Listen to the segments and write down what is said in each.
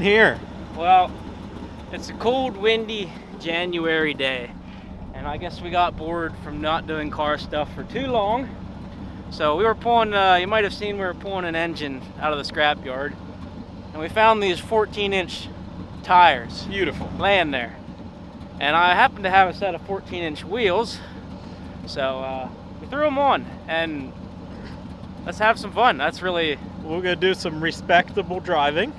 on here? Well, it's a cold, windy January day, and I guess we got bored from not doing car stuff for too long. So we were pulling, you might have seen we were pulling an engine out of the scrapyard, and we found these 14-inch tires. Beautiful. Laying there. And I happened to have a set of 14-inch wheels, so we threw them on, and let's have some fun. That's really... We're gonna do some respectable driving.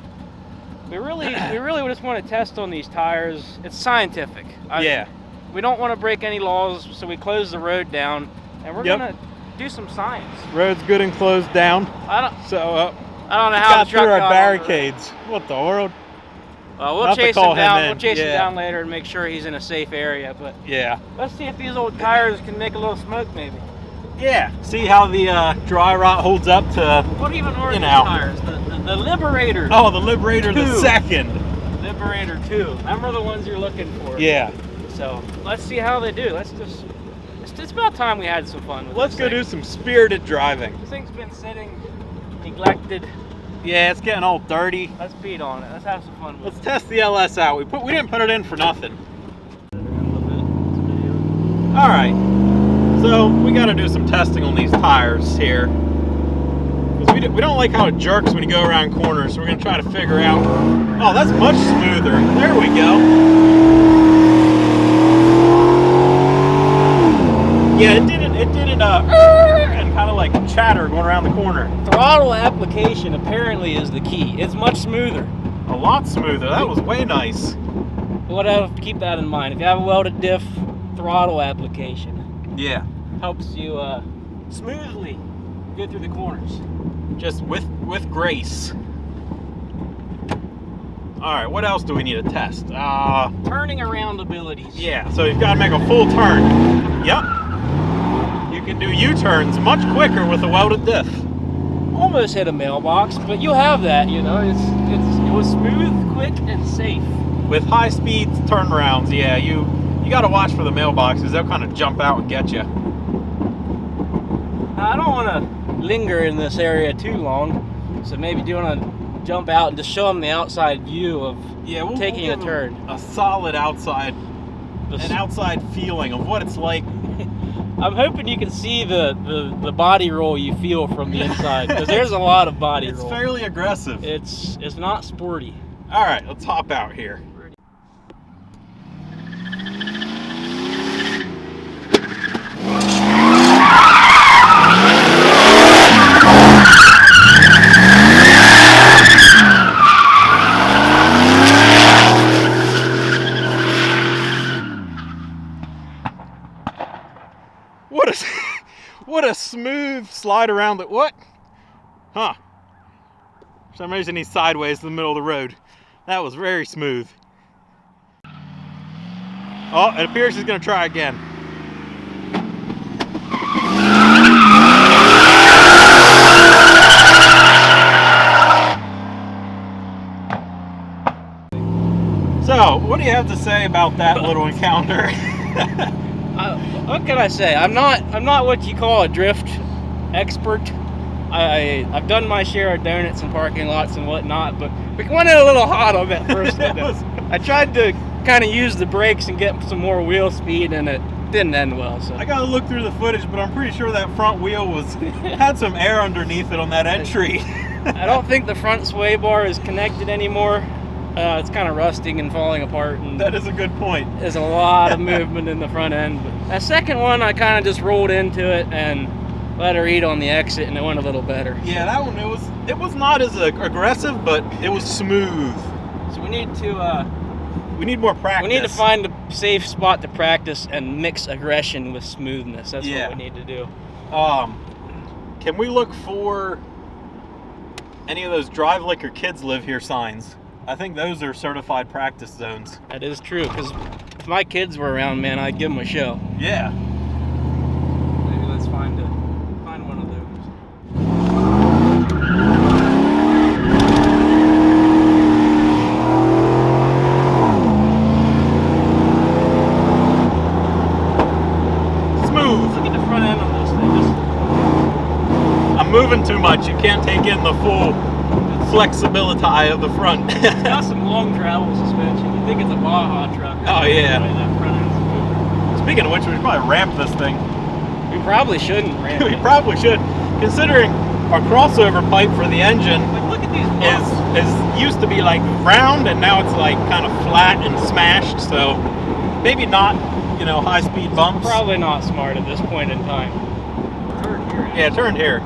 We really just want to test on these tires. It's scientific. Yeah. We don't want to break any laws, so we close the road down, and we're gonna do some science. Road's good and closed down. I don't know how got through our barricades. What the world? Well, we'll chase him down. We'll chase him down later and make sure he's in a safe area. But yeah, let's see if these old tires can make a little smoke, maybe. Yeah. See how the dry rot holds up to. What even are these tires? The Liberator. Oh, the Liberator, the second. Liberator 2. Remember the ones you're looking for? Yeah. So let's see how they do. It's about time we had some fun with Let's go do some spirited driving. This thing's been sitting neglected. Yeah, it's getting all dirty. Let's beat on it. Let's have some fun with it. Let's test the LS out. We didn't put it in for nothing. All right. So we got to do some testing on these tires here. Because we don't like how it jerks when you go around corners. So we're going to try to figure out. Oh, that's much smoother. There we go. Yeah, it did and kind of like chatter going around the corner. Throttle application apparently is the key. It's much smoother. A lot smoother. That was way nice. We'll have to keep that in mind. If you have a welded diff, throttle application. Yeah. Helps you smoothly go through the corners. Just with grace. All right, what else do we need to test? Turning around abilities. Yeah, so you've got to make a full turn. Yep. You can do U-turns much quicker with a welded diff. Almost hit a mailbox, but you have that, you know. It was smooth, quick, and safe. With high speed turnarounds, yeah, you got to watch for the mailboxes. They'll kind of jump out and get you. I don't want to linger in this area too long, so maybe do you want to jump out and just show them the outside view of taking a turn. A solid outside feeling of what it's like. I'm hoping you can see the body roll you feel from the inside, because there's a lot of body roll. It's fairly aggressive. It's not sporty. All right, let's hop out here. What a smooth slide around the what? Huh. For some reason he's sideways in the middle of the road. That was very smooth. Oh, it appears he's gonna try again. So, what do you have to say about that little encounter? What can I say? I'm not what you call a drift expert. I've done my share of donuts in parking lots and whatnot, but we went in a little hot on that first one. I tried to kind of use the brakes and get some more wheel speed, and it didn't end well. So I gotta look through the footage, but I'm pretty sure that front wheel had some air underneath it on that entry. I don't think the front sway bar is connected anymore. It's kind of rusting and falling apart. And that is a good point. There's a lot of movement in the front end. But that second one, I kind of just rolled into it and let her eat on the exit, and it went a little better. Yeah, that one, it was not as aggressive, but it was smooth. So we need more practice. We need to find a safe spot to practice and mix aggression with smoothness. That's what we need to do. Can we look for any of those drive like your kids live here signs? I think those are certified practice zones. That is true, because if my kids were around, man, I'd give them a show. Yeah. Maybe let's find one of those. Smooth. Look at the front end on this thing. I'm moving too much. You can't take in the full. It's flexibility of the front. It's got some long travel suspension. You think it's a Baja truck. Oh, yeah. That front end's good. Speaking of which, we should probably ramp this thing. We probably shouldn't ramp We it. probably should, considering our crossover pipe for the engine Like, look at these bumps. is used to be like round, and now it's like kind of flat and smashed. So maybe not, you know, high speed bumps. Probably not smart at this point in time. Turn here. Yeah, turn here.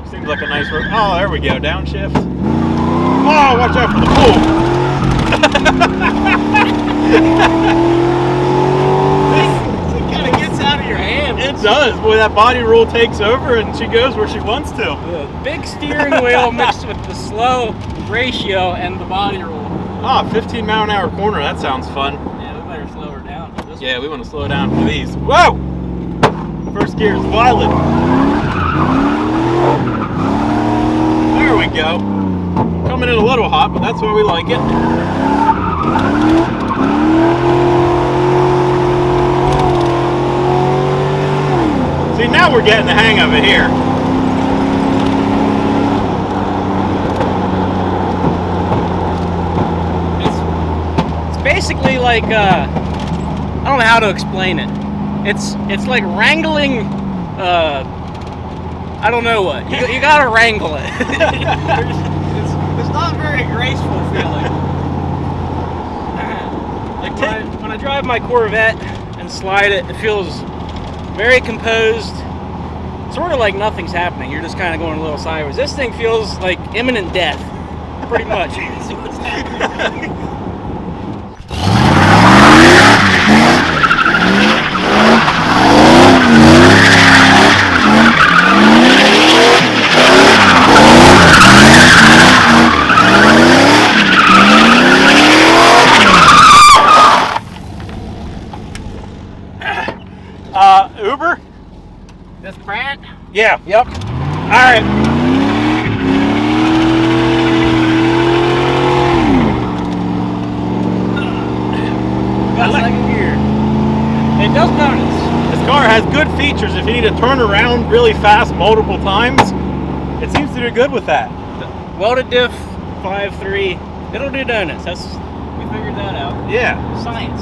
Seems like a nice road. Oh, there we go. Downshift. Oh, watch out for the pool. It kind of gets out of your hand. It does. Boy, that body roll takes over and she goes where she wants to. The big steering wheel mixed with the slow ratio and the body roll. Ah, 15-mile-an-hour corner. That sounds fun. Yeah, we better slow her down for this Yeah, we want to slow down for these. Whoa! First gear is violent. There we go. Coming in a little hot, but that's why we like it. See, now we're getting the hang of it here. It's basically like I don't know how to explain it. It's like wrangling I don't know what. You gotta wrangle it. it's not very graceful feeling. Like when I drive my Corvette and slide it, it feels very composed. Sort of like nothing's happening. You're just kind of going a little sideways. This thing feels like imminent death, pretty much. See what's happening. Uber? This Brant? Yeah. Yep. All right. Got second gear. It does notice. This car has good features. If you need to turn around really fast multiple times, it seems to do good with that. Welded diff 5.3. It'll do donuts. We figured that out. Yeah, Science.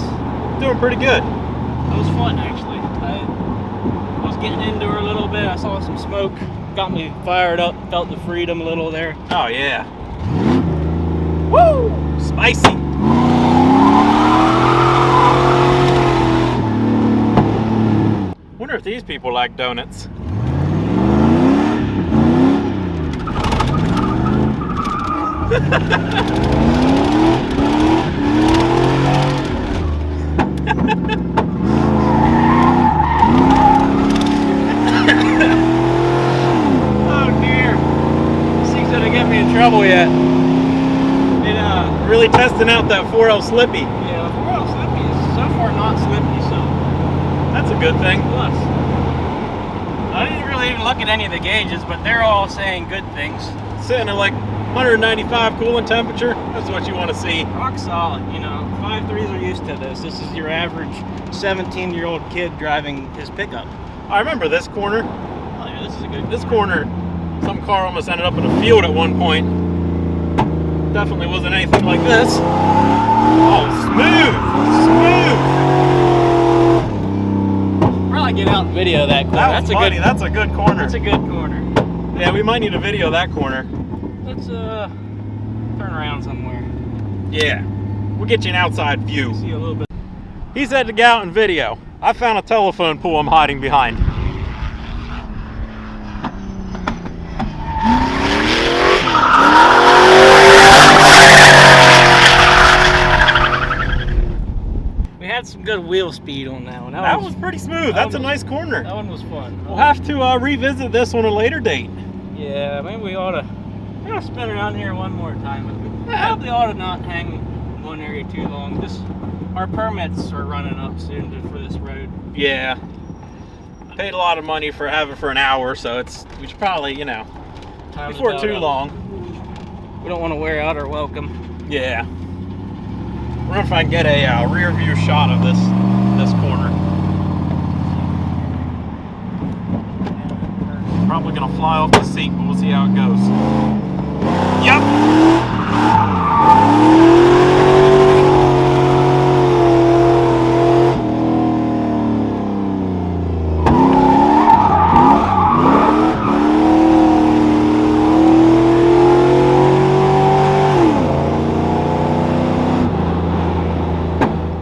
doing pretty good. That was fun, actually. I was getting into her a little bit. I saw some smoke. Got me fired up. Felt the freedom a little there. Oh yeah. Woo! Spicy. Wonder if these people like donuts. Oh dear. These things gonna get me in trouble yet. Really testing out that 4L Slippy. Yeah, the 4L Slippy is so far not slippy, so That's a good thing. plus. I didn't really even look at any of the gauges, but they're all saying good things. Sitting at like 195 coolant temperature. That's what you want to see. Rock solid, you know. 5.3s are used to this. This is your average 17-year-old kid driving his pickup. I remember this corner. Oh yeah, this is a good. This corner, some car almost ended up in a field at one point. Definitely wasn't anything like this. Oh, smooth! Probably get out and video that corner. That was funny. That's a good corner. That's a good corner. Yeah, we might need to video that corner. Let's turn around somewhere. Yeah. We'll get you an outside view. See a little bit. He said to go out and video. I found a telephone pole I'm hiding behind. We had some good wheel speed on that one. That was pretty smooth. That's a nice corner. That one was fun. We'll have to revisit this on a later date. Yeah, maybe we ought to spin around here one more time. We probably ought to not hang one area too long. Our permits are running up soon for this road. Yeah. Paid a lot of money for having for an hour, so we should probably, you know, Time before to too go. long. We don't want to wear out our welcome. Yeah. We're gonna try and get a rear view shot of this corner. Probably gonna fly off the seat, but we'll see how it goes. Yep.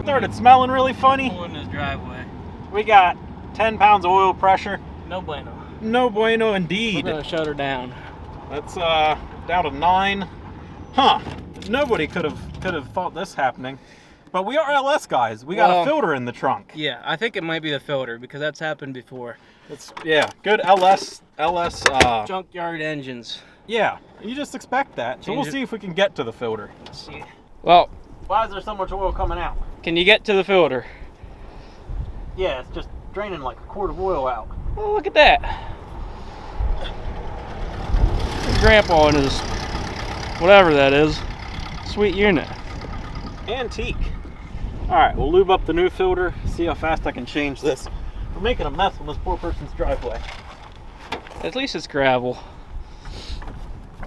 Started smelling really funny. Pull in this driveway. We got 10 pounds of oil pressure. No bueno. No bueno indeed. We're gonna shut her down. That's down to 9. Huh. Nobody could have thought this happening. But we are LS guys. We got a filter in the trunk. Yeah, I think it might be the filter because that's happened before. It's good LS Junkyard engines. Yeah, you just expect that. So we'll see if we can get to the filter. Let's see. Well, why is there so much oil coming out? can you get to the filter? Yeah, it's just draining like a quart of oil out. Oh, look at that. Grandpa and his whatever that is. Sweet unit. Antique. Alright, we'll lube up the new filter, see how fast I can change this. We're making a mess on this poor person's driveway. At least it's gravel.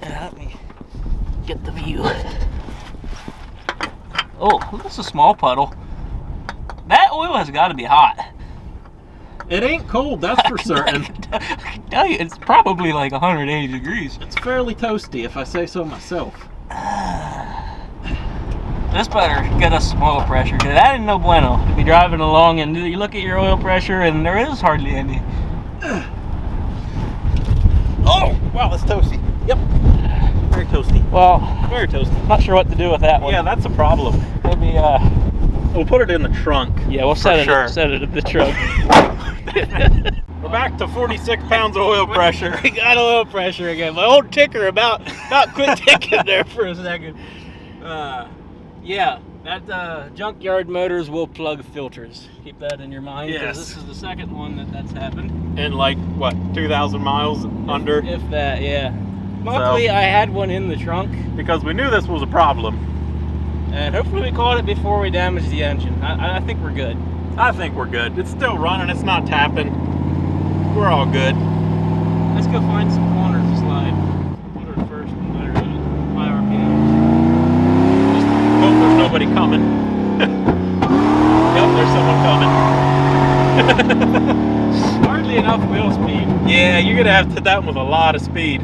Let me get the view. Oh, that's a small puddle. That oil has got to be hot. It ain't cold, that's for certain. I can tell you, it's probably like 180 degrees. It's fairly toasty, if I say so myself. This better get us some oil pressure, because that ain't no bueno to be driving along and you look at your oil pressure and there is hardly any. Oh, wow, that's toasty. Yep. Very toasty. Well, very toasty. Not sure what to do with that one. Yeah, that's a problem. Maybe, we'll put it in the trunk. Yeah, we'll set it in the trunk. We're back to 46 pounds of oil pressure. We got oil pressure again. My old ticker about quit ticking there for a second. Yeah, that junkyard motors will plug filters. Keep that in your mind. Yes. This is the second one that's happened. In like, what, 2,000 miles under? If that, yeah. Luckily, I had one in the trunk. Because we knew this was a problem. And hopefully we caught it before we damaged the engine. I think we're good. I think we're good. It's still running. It's not tapping. We're all good. Let's go find some corners to slide. Put her first and let her hit it. 5 RPMs. Just hope there's nobody coming. Yep, there's someone coming. Hardly enough wheel speed. Yeah, you're gonna have to hit that one with a lot of speed.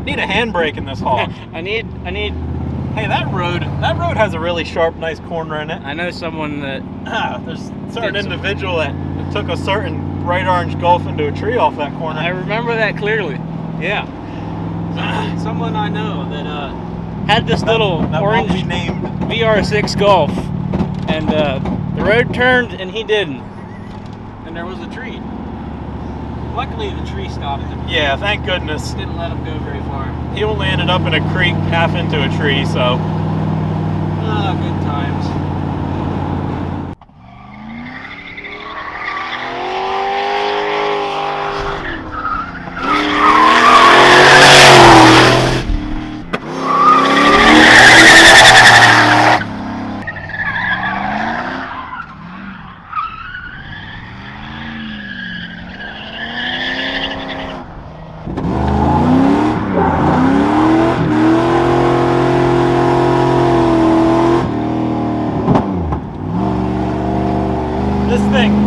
Need a handbrake in this hog. I need. Hey, that road has a really sharp, nice corner in it. I know someone that. There's a certain individual that took a certain bright orange Golf into a tree off that corner. I remember that clearly. Yeah. Someone I know that had this little that orange won't be named VR6 Golf, and the road turned and he didn't, and there was a tree. Luckily, the tree stopped him. Yeah, thank goodness. Didn't let him go very far. He only ended up in a creek, half into a tree, so. Good times.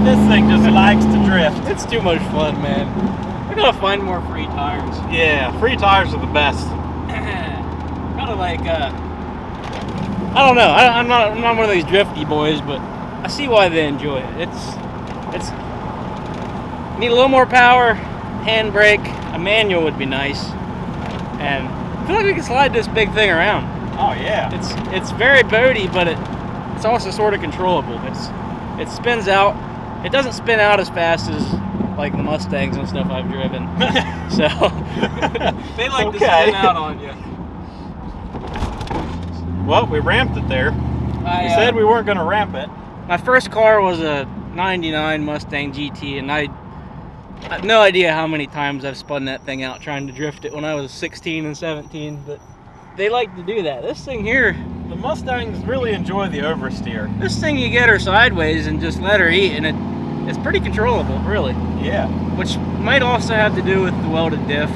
This thing just likes to drift. It's too much fun, man. We're gonna find more free tires. Yeah, free tires are the best. Kind of like, I don't know. I'm not one of these drifty boys, but I see why they enjoy it. It's need a little more power, handbrake, a manual would be nice, and I feel like we can slide this big thing around. Oh yeah. It's very boaty, but it's also sort of controllable. It spins out. It doesn't spin out as fast as like the Mustangs and stuff I've driven. So they like to spin out on you. Well, we ramped it there. We said we weren't going to ramp it. My first car was a 99 Mustang GT, and I have no idea how many times I've spun that thing out trying to drift it when I was 16 and 17, but they like to do that. This thing here, the Mustangs really enjoy the oversteer. This thing, you get her sideways and just let her eat, and it's pretty controllable, really. Yeah. Which might also have to do with the welded diff.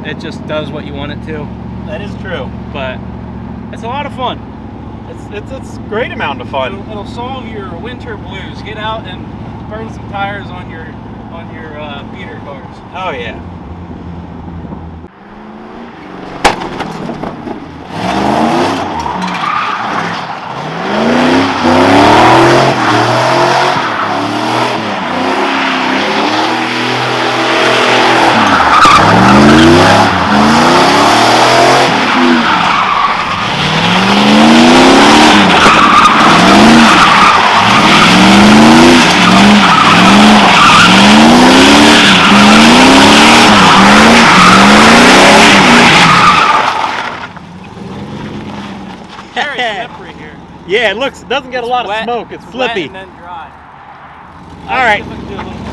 it just does what you want it to. That is true. But it's a lot of fun. It's a great amount of fun. It'll solve your winter blues. Get out and burn some tires on your feeder cars. Oh yeah. Very slippery here. Yeah, it doesn't get a lot of smoke. It's flippy. Wet and then dry. All right. Let's see if I can do a little more.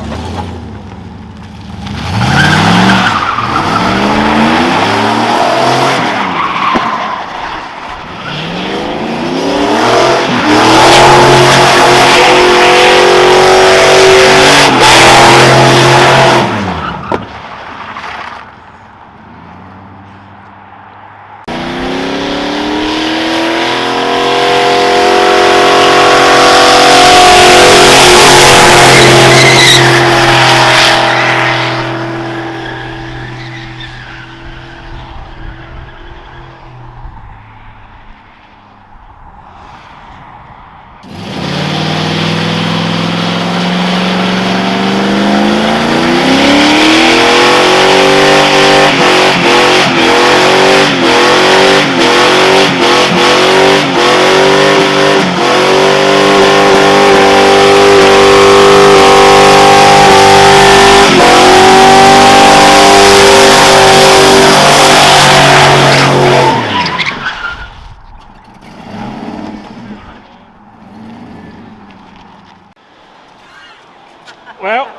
Well,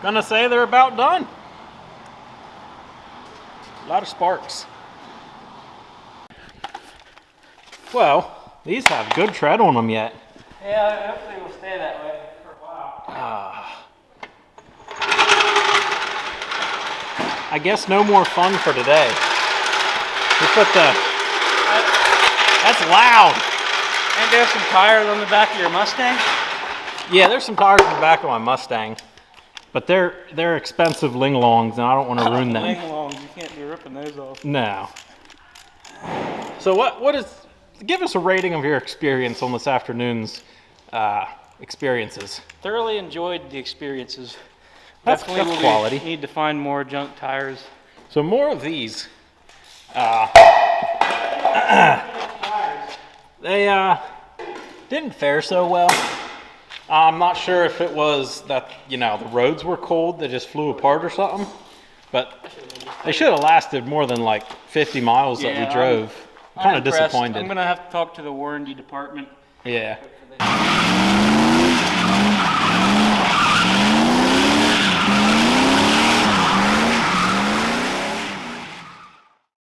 gonna say they're about done. A lot of sparks. Well, these have good tread on them yet. Yeah, hopefully we'll stay that way for a while. I guess no more fun for today. We put that's loud. And there's some tires on the back of your Mustang. Yeah, there's some tires in the back of my Mustang, but they're expensive ling-longs, and I don't want to ruin them. Ling-longs, you can't be ripping those off. No. So what is? Give us a rating of your experience on this afternoon's experiences. Thoroughly enjoyed the experiences. That's Definitely quality. Need to find more junk tires. So more of these. They didn't fare so well. I'm not sure if it was that, the roads were cold, they just flew apart or something, but they should have lasted more than like 50 miles that we drove. I'm kind of disappointed. I'm going to have to talk to the warranty department. Yeah.